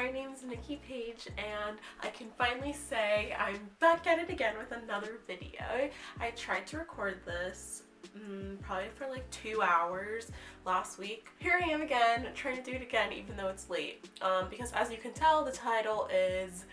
my name's Nikki Page, and I can finally say I'm back at it again with another video. I tried to record this probably for like 2 hours last week. Here I am again, trying to do it again even though it's late. Because as you can tell, the title is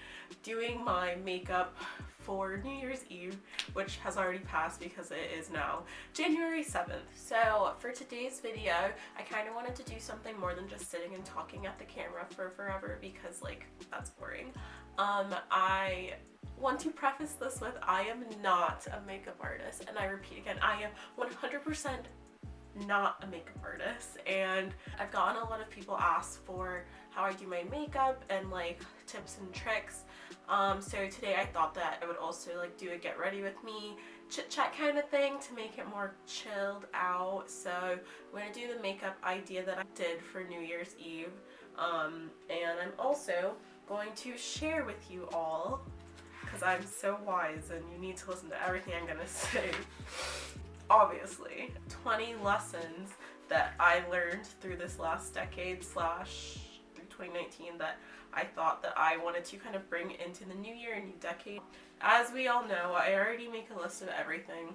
doing my makeup for New Year's Eve, which has already passed because it is now January 7th. So for today's video, I kind of wanted to do something more than just sitting and talking at the camera for forever because like that's boring. I want to preface this with I am not a makeup artist, and I repeat again, I am 100% not a makeup artist, and I've gotten a lot of people ask for how I do my makeup and like tips and tricks. So today I thought that I would also like do a get ready with me chit chat kind of thing to make it more chilled out. So we're gonna do the makeup idea that I did for New Year's Eve, and I'm also going to share with you all, because I'm so wise and you need to listen to everything I'm gonna say, obviously, 20 lessons that I learned through this last decade / through 2019 that I thought that I wanted to kind of bring into the new year and new decade. As we all know, I already make a list of everything.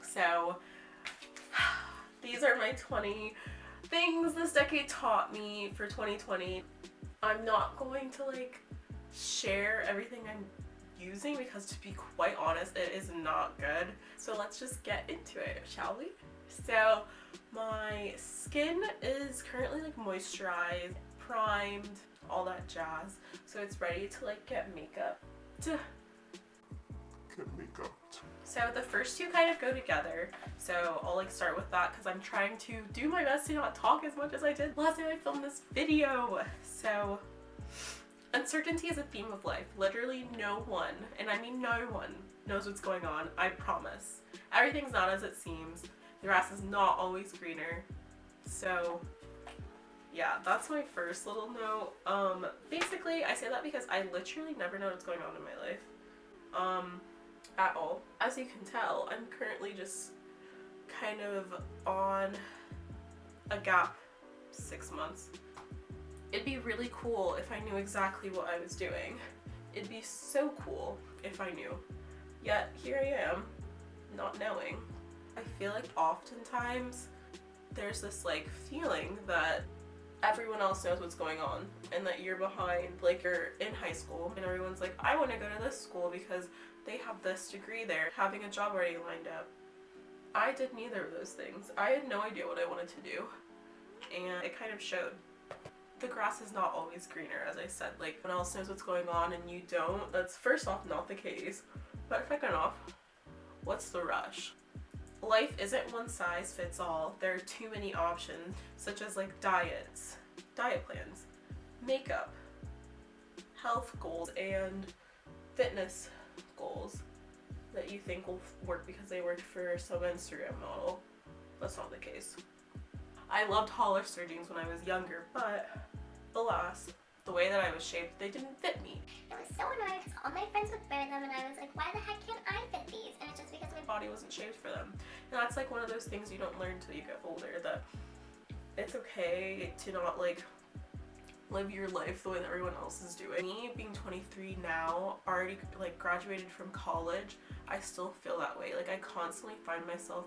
So these are my 20 things this decade taught me for 2020. I'm not going to like share everything I'm using because, to be quite honest, it is not good. So let's just get into it, shall we? So my skin is currently like moisturized, primed, all that jazz. So it's ready to like get makeup. So the first two kind of go together. So I'll like start with that because I'm trying to do my best to not talk as much as I did last time I filmed this video. So uncertainty is a theme of life. Literally no one, and I mean no one, knows what's going on, I promise. Everything's not as it seems. The grass is not always greener. So yeah, that's my first little note. Basically I say that because I literally never know what's going on in my life. At all. As you can tell, I'm currently just kind of on a gap 6 months. It'd be really cool if I knew exactly what I was doing. It'd be so cool if I knew. Yet here I am, not knowing. I feel like oftentimes there's this like feeling that everyone else knows what's going on and that you're behind. Like you're in high school and everyone's like, I want to go to this school because they have this degree there, having a job already lined up. I did neither of those things. I had no idea what I wanted to do, and it kind of showed. The grass is not always greener, as I said. Like, no one else knows what's going on and you don't. That's first off not the case, but second off, what's the rush? Life isn't one size fits all. There are too many options, such as like diets, diet plans, makeup, health goals, and fitness goals that you think will work because they worked for some Instagram model. That's not the case. I loved Hollister jeans when I was younger, but alas, the way that I was shaped, they didn't fit me. It was so annoying because all my friends would wear them and I was like, why the heck can't I fit these? And it's just because My body wasn't shaped for them. And that's like one of those things you don't learn until you get older, that it's okay to not like live your life the way that everyone else is doing. Me being 23 now, already like graduated from college, I still feel that way. Like I constantly find myself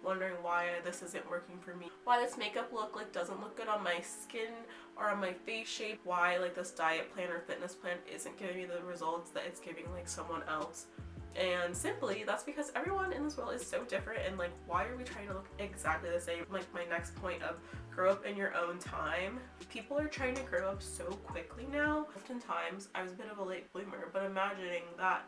wondering why this isn't working for me, why this makeup look like doesn't look good on my skin or on my face shape, why like this diet plan or fitness plan isn't giving me the results that it's giving like someone else. And simply that's because everyone in this world is so different, and like why are we trying to look exactly the same? Like my next point of grow up in your own time. People are trying to grow up so quickly now. Oftentimes I was a bit of a late bloomer, but imagining that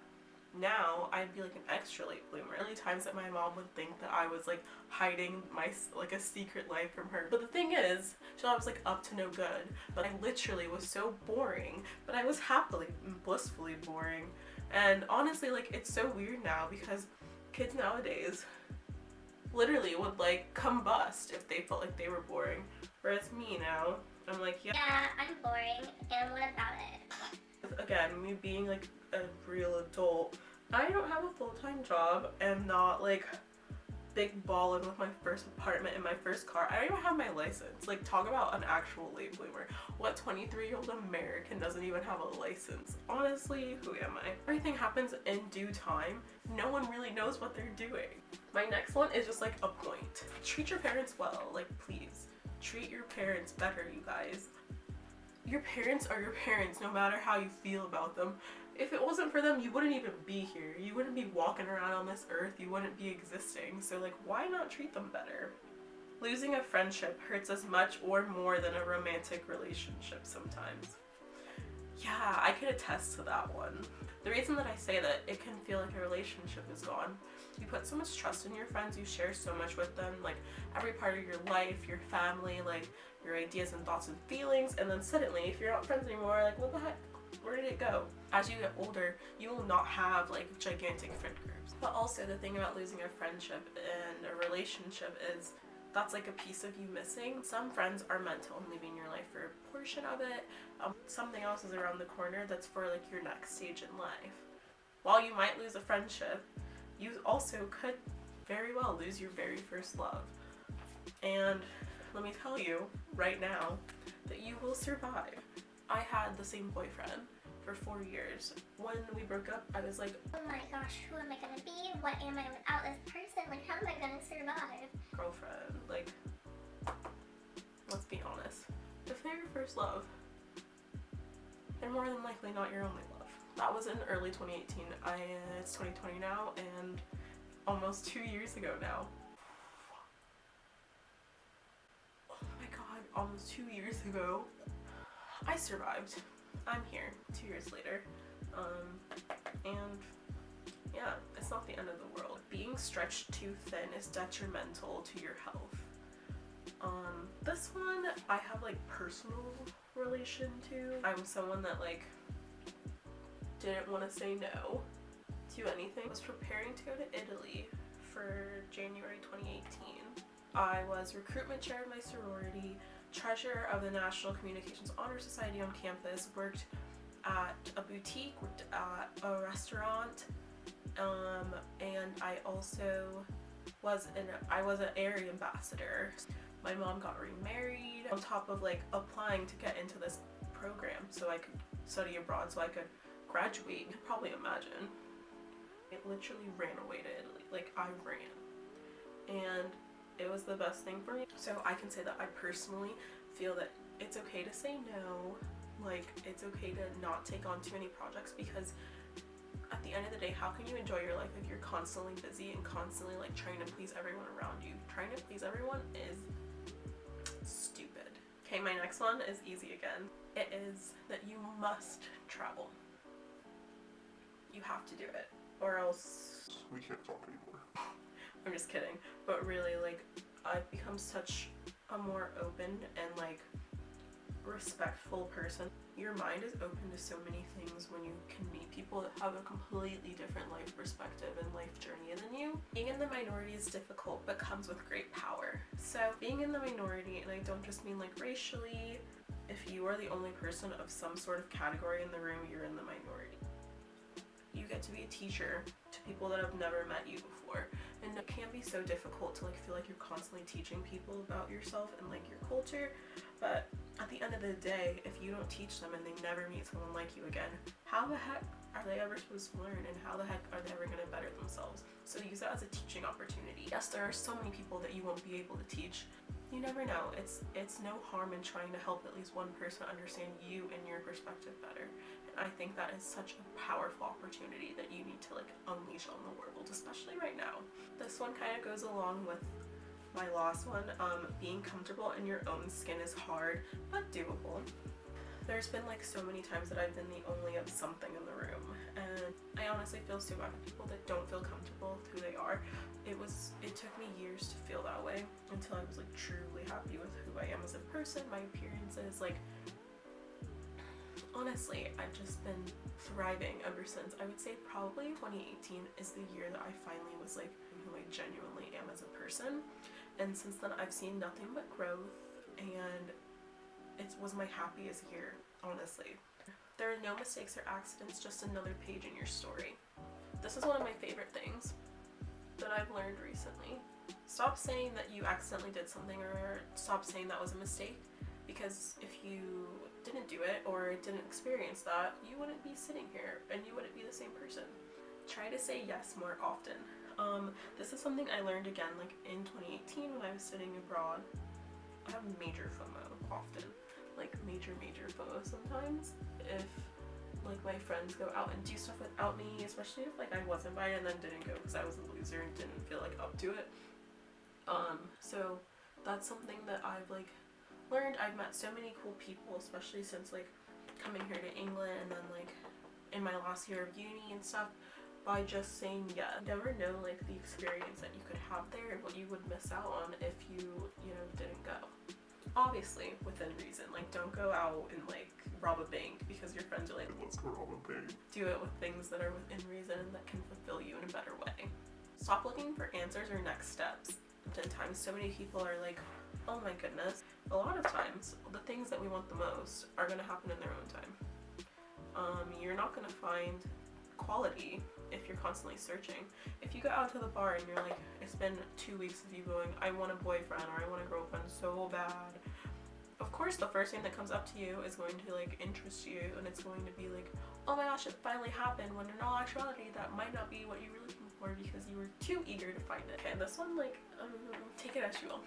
now I'd be like an extra late bloomer. Early times that my mom would think that I was like hiding my like a secret life from her. But the thing is, she thought I was like up to no good. But I literally was so boring. But I was happily and blissfully boring. And honestly, like it's so weird now because kids nowadays literally would like combust if they felt like they were boring. Whereas me now, I'm like, yeah, I'm boring, and what about it? Again, me being like a real adult, I don't have a full-time job and not like big ballin' with my first apartment and my first car. I don't even have my license. Like, talk about an actual late bloomer. What 23-year-old American doesn't even have a license? Honestly, who am I? Everything happens in due time. No one really knows what they're doing. My next one is just like a point. Treat your parents well. Like, please. Treat your parents better, you guys. Your parents are your parents, no matter how you feel about them. If it wasn't for them, you wouldn't even be here. You wouldn't be walking around on this earth. You wouldn't be existing. So, like, why not treat them better? Losing a friendship hurts as much or more than a romantic relationship sometimes. Yeah, I can attest to that one. The reason that I say that it can feel like a relationship is gone. You put so much trust in your friends, you share so much with them, like every part of your life, your family, like your ideas and thoughts and feelings, and then suddenly, if you're not friends anymore, like, what the heck? Where did it go? As you get older, you will not have like gigantic friend groups. But also the thing about losing a friendship and a relationship is that's like a piece of you missing. Some friends are meant to only be in your life for a portion of it. Something else is around the corner that's for like your next stage in life. While you might lose a friendship, you also could very well lose your very first love. And let me tell you right now that you will survive. I had the same boyfriend for 4 years. When we broke up, I was like, oh my gosh, who am I gonna be? What am I without this person? Like, how am I gonna survive? girlfriend, like, let's be honest. If they're your first love, they're more than likely not your only love. That was in early 2018. It's 2020 now, and almost 2 years ago now. Oh my god, almost 2 years ago. I survived. I'm here 2 years later. And yeah, it's not the end of the world. Being stretched too thin is detrimental to your health. This one I have like personal relation to. I'm someone that like didn't want to say no to anything. I was preparing to go to Italy for January 2018. I was recruitment chair of my sorority, treasurer of the National Communications Honor Society on campus, worked at a boutique, worked at a restaurant, and I also was an area ambassador. My mom got remarried on top of like applying to get into this program so I could study abroad, so I could graduate. You could probably imagine. It literally ran away to Italy. Like, I ran. And it was the best thing for me. So I can say that I personally feel that it's okay to say no. Like, it's okay to not take on too many projects, because at the end of the day, how can you enjoy your life if you're constantly busy and constantly like trying to please everyone around you? Trying to please everyone is stupid. Okay, my next one is easy again. It is that you must travel. You have to do it, or else we can't talk anymore. I'm just kidding. But really, like, I've become such a more open and like respectful person. Your mind is open to so many things when you can meet people that have a completely different life perspective and life journey than you. Being in the minority is difficult, but comes with great power. So being in the minority, and I don't just mean like racially, if you are the only person of some sort of category in the room, you're in the minority. You get to be a teacher to people that have never met you before, and it can be so difficult to like feel like you're constantly teaching people about yourself and like your culture. But at the end of the day, if you don't teach them and they never meet someone like you again, how the heck are they ever supposed to learn, and how the heck are they ever going to better themselves? So use that as a teaching opportunity. Yes, there are so many people that you won't be able to teach. You never know. It's no harm in trying to help at least one person understand you and your perspective better. I think that is such a powerful opportunity that you need to like unleash on the world, especially right now. This one kind of goes along with my last one. Being comfortable in your own skin is hard, but doable. There's been like so many times that I've been the only of something in the room, and I honestly feel so bad for people that don't feel comfortable with who they are. It took me years to feel that way until I was like truly happy with who I am as a person, my appearances, like honestly, I've just been thriving ever since. I would say probably 2018 is the year that I finally was like who I genuinely am as a person. And since then, I've seen nothing but growth, and it was my happiest year, honestly. There are no mistakes or accidents, just another page in your story. This is one of my favorite things that I've learned recently. Stop saying that you accidentally did something, or stop saying that was a mistake, because if you didn't do it or didn't experience that, you wouldn't be sitting here and you wouldn't be the same person. Try to say yes more often. This is something I learned again like in 2018 when I was studying abroad. I have major FOMO often, like major FOMO sometimes if like my friends go out and do stuff without me, especially if like I was invited and then didn't go because I was a loser and didn't feel like up to it. So that's something that I've like learned. I've met so many cool people, especially since like coming here to England and then like in my last year of uni and stuff, by just saying yes. You never know like the experience that you could have there and what you would miss out on if you know, didn't go. Obviously within reason, like don't go out and like rob a bank because your friends are like, let's go rob a bank. Do it with things that are within reason and that can fulfill you in a better way. Stop looking for answers or next steps. Sometimes so many people are like, oh my goodness. A lot of times the things that we want the most are going to happen in their own time. You're not going to find quality if you're constantly searching. If you go out to the bar and you're like, it's been 2 weeks of you going, I want a boyfriend or I want a girlfriend so bad, of course the first thing that comes up to you is going to like interest you, and it's going to be like, oh my gosh, it finally happened, when in all actuality that might not be what you were looking for because you were too eager to find it. Okay, this one, like, take it as you will.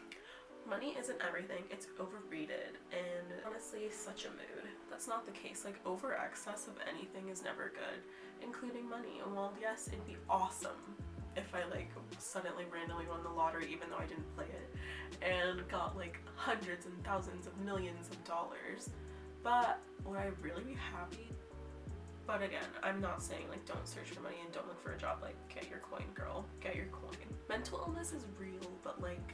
Money isn't everything, it's overrated, and honestly such a mood. That's not the case. Like, over excess of anything is never good, including money. And while yes, it'd be awesome if I like suddenly randomly won the lottery even though I didn't play it and got like hundreds and thousands of millions of dollars, but would I really be happy? But again, I'm not saying like don't search for money and don't look for a job. Like, get your coin, girl, get your coin. Mental illness is real, but like,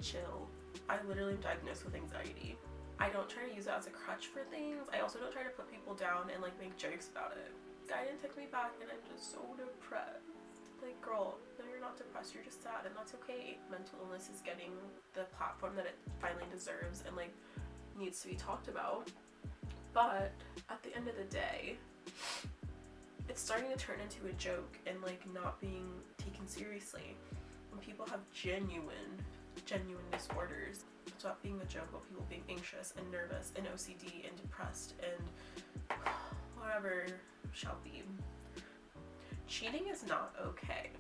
chill. I literally am diagnosed with anxiety. I don't try to use it as a crutch for things. I also don't try to put people down and like make jokes about it. Guy didn't text me back and I'm just so depressed. Like, girl, no, you're not depressed, you're just sad, and that's okay. Mental illness is getting the platform that it finally deserves and like needs to be talked about. But at the end of the day, it's starting to turn into a joke and like not being taken seriously. When people have genuine disorders, stop being a joke about people being anxious and nervous and OCD and depressed and whatever shall be. Cheating is not okay.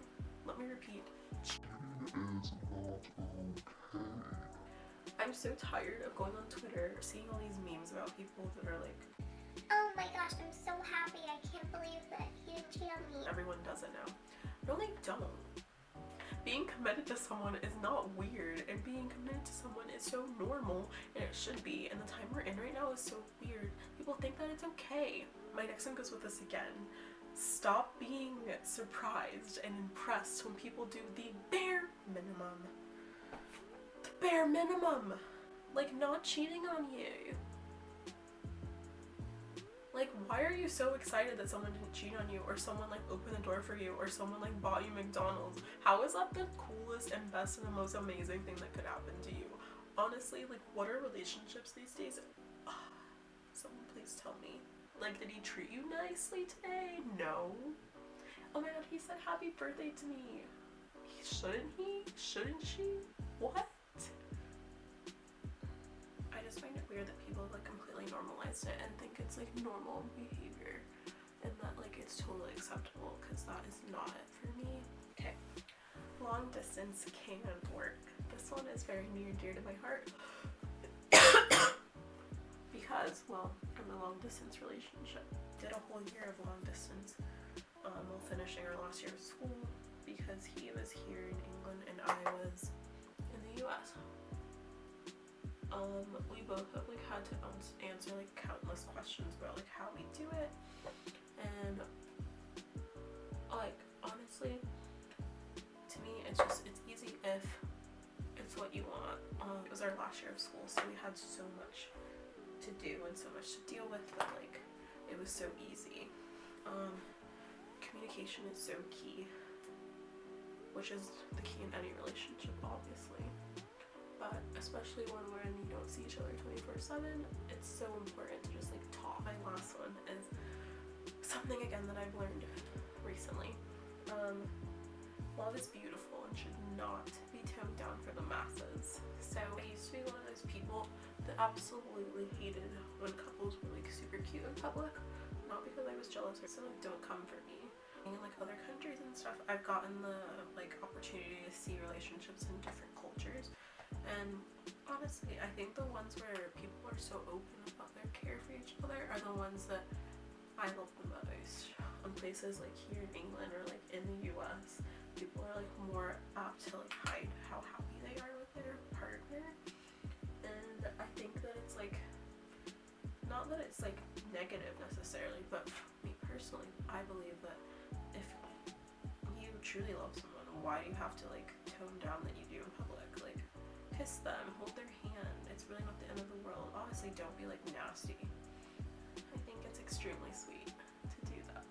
Let me repeat. Cheating is not okay. I'm so tired of going on Twitter, seeing all these memes about people that are like, oh my gosh, I'm so happy. I can't believe that he didn't cheat on me. Everyone does it now. No, they don't. Being committed to someone is not weird, and being committed to someone is so normal, and it should be, and the time we're in right now is so weird. People think that it's okay. My next one goes with this again. Stop being surprised and impressed when people do the bare minimum. The bare minimum! Like, not cheating on you. Like, why are you so excited that someone didn't cheat on you, or someone like opened the door for you, or someone like bought you McDonald's? How is that the coolest and best and the most amazing thing that could happen to you? Honestly, like, what are relationships these days? Someone please tell me. Like, did he treat you nicely today? No. Oh my god, he said happy birthday to me. Shouldn't he? Shouldn't she? What? I just find it weird that people like completely normalized it and think it's like normal behavior and that like it's totally acceptable, because that is not it for me. Okay, long distance can work. This one is very near and dear to my heart because, well, I'm in a long distance relationship. Did a whole year of long distance while finishing our last year of school because he was here in England and I was in the US. We both have like had to answer like countless questions about like how we do it, and like honestly, to me it's easy if it's what you want. It was our last year of school, so we had so much to do and so much to deal with, but like it was so easy. Communication is so key, which is the key in any relationship, obviously. But especially when you don't see each other 24/7, it's so important to just like talk. My last one is something again that I've learned recently. love is beautiful and should not be toned down for the masses. So I used to be one of those people that absolutely hated when couples were like super cute in public. Not because I was jealous, so like don't come for me. In like other countries and stuff, I've gotten the like opportunity to see relationships in different cultures, and honestly I think the ones where people are so open about their care for each other are the ones that I love the most. On places like here in England or like in the US, people are like more apt to like hide how happy they are with their partner, and I think that it's like, not that it's like negative necessarily, but for me personally, I believe that if you truly love someone, why do you have to like tone down that you do in public? Like, kiss them, hold their hand. It's really not the end of the world. Obviously, don't be like nasty. I think it's extremely sweet to do that.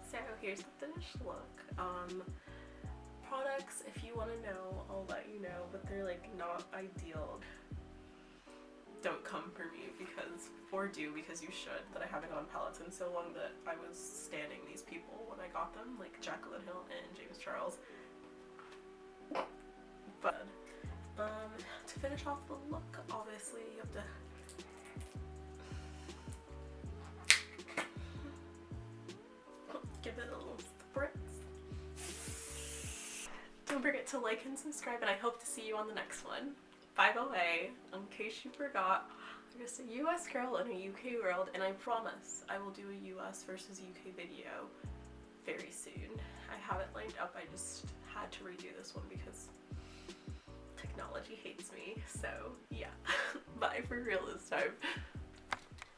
So here's the finished look. Products, if you want to know, I'll let you know, but they're like not ideal. Don't come for me because, or do because you should, that I haven't gone palettes in so long that I was standing these people when I got them, like Jaclyn Hill and James Charles. But to finish off the look, obviously you have to give it a little spritz. Don't forget to like and subscribe, and I hope to see you on the next one. By the way, in case you forgot, I'm just a US girl in a UK world, and I promise I will do a US versus UK video very soon. I have it lined up, I just had to redo this one because technology hates me, so yeah. Bye for real this time.